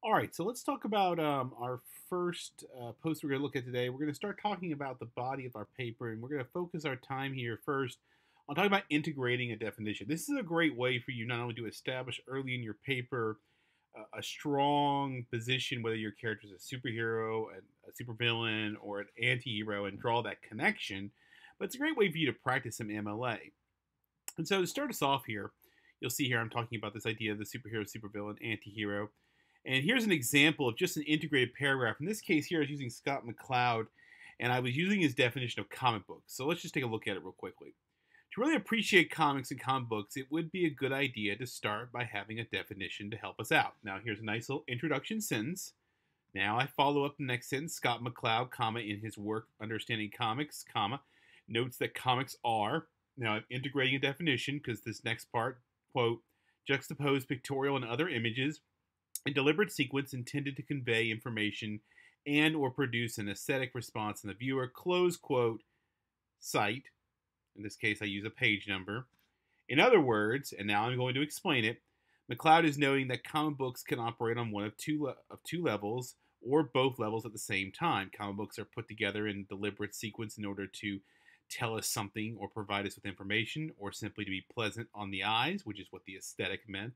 All right, so let's talk about our first post we're going to look at today. We're going to start talking about the body of our paper, and we're going to focus our time here first on talking about integrating a definition. This is a great way for you not only to establish early in your paper a strong position, whether your character is a superhero, a supervillain, or an anti-hero, and draw that connection, but it's a great way for you to practice some MLA. And so to start us off here, you'll see here I'm talking about this idea of the superhero, supervillain, anti-hero. And here's an example of just an integrated paragraph. In this case here, I was using Scott McCloud, and I was using his definition of comic books. So let's just take a look at it real quickly. To really appreciate comics and comic books, it would be a good idea to start by having a definition to help us out. Now, here's a nice little introduction sentence. Now I follow up the next sentence. Scott McCloud, comma, in his work Understanding Comics, comma, notes that comics are. Now I'm integrating a definition because this next part, quote, juxtapose pictorial and other images in deliberate sequence intended to convey information and or produce an aesthetic response in the viewer, close quote, cite. In this case, I use a page number. In other words, and now I'm going to explain it, McCloud is noting that comic books can operate on one of two levels or both levels at the same time. Comic books are put together in deliberate sequence in order to tell us something or provide us with information or simply to be pleasant on the eyes, which is what the aesthetic meant.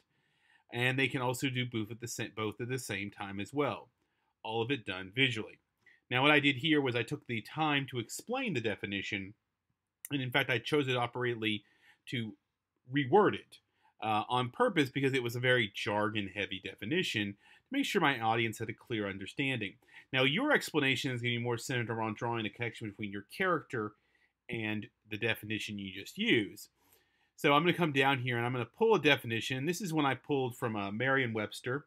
And they can also do both at the same time as well. All of it done visually. Now, what I did here was I took the time to explain the definition, and in fact, I chose it appropriately to reword it on purpose because it was a very jargon-heavy definition to make sure my audience had a clear understanding. Now, your explanation is going to be more centered around drawing a connection between your character and the definition you just used. So I'm going to come down here and I'm going to pull a definition. This is one I pulled from Merriam-Webster.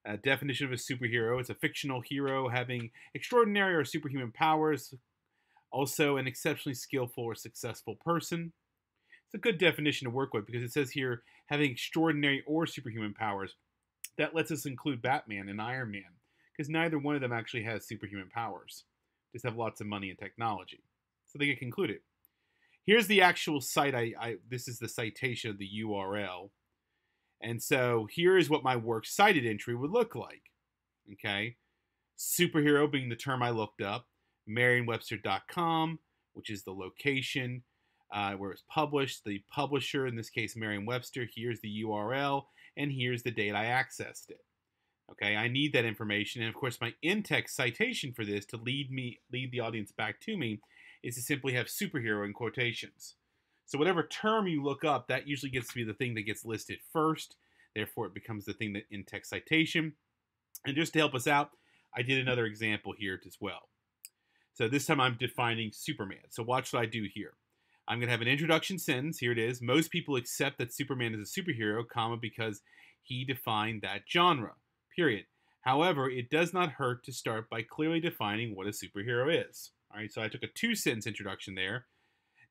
A definition of a superhero. It's a fictional hero having extraordinary or superhuman powers, also an exceptionally skillful or successful person. It's a good definition to work with because it says here having extraordinary or superhuman powers. That lets us include Batman and Iron Man because neither one of them actually has superhuman powers. Just have lots of money and technology. So they get included. Here's the actual site. This is the citation of the URL. And so here is what my works cited entry would look like. Okay. Superhero being the term I looked up. Merriam-Webster.com, which is the location where it's published. The publisher, in this case Merriam-Webster, here's the URL, and here's the date I accessed it. Okay, I need that information, and of course my in-text citation for this to lead the audience back to me is to simply have superhero in quotations. So whatever term you look up, that usually gets to be the thing that gets listed first. Therefore, it becomes the thing that in-text citation. And just to help us out, I did another example here as well. So this time I'm defining Superman. So watch what I do here. I'm going to have an introduction sentence. Here it is. Most people accept that Superman is a superhero, comma, because he defined that genre, period. However, it does not hurt to start by clearly defining what a superhero is. All right, so I took a two-sentence introduction there.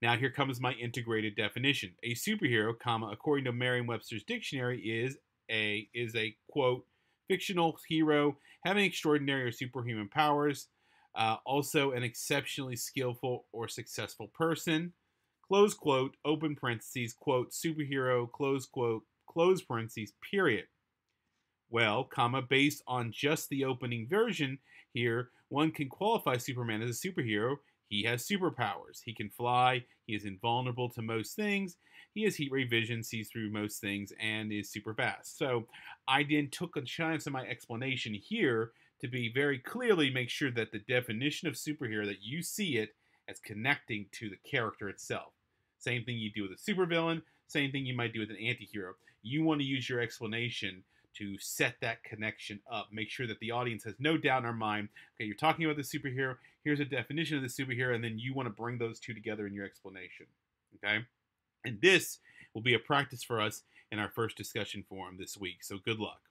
Now here comes my integrated definition. A superhero, comma, according to Merriam-Webster's dictionary, is a quote fictional hero having extraordinary or superhuman powers, also an exceptionally skillful or successful person. Close quote, open parentheses, quote, superhero, close quote, close parentheses, period. Well, comma, based on just the opening version here, one can qualify Superman as a superhero. He has superpowers. He can fly. He is invulnerable to most things. He has heat ray vision, sees through most things, and is super fast. So I then took a chance in my explanation here to be very clearly make sure that the definition of superhero, that you see it as connecting to the character itself. Same thing you do with a supervillain, same thing you might do with an anti-hero. You want to use your explanation to set that connection up. Make sure that the audience has no doubt in our mind, okay, you're talking about the superhero, here's a definition of the superhero, and then you want to bring those two together in your explanation. Okay? And this will be a practice for us in our first discussion forum this week. So good luck.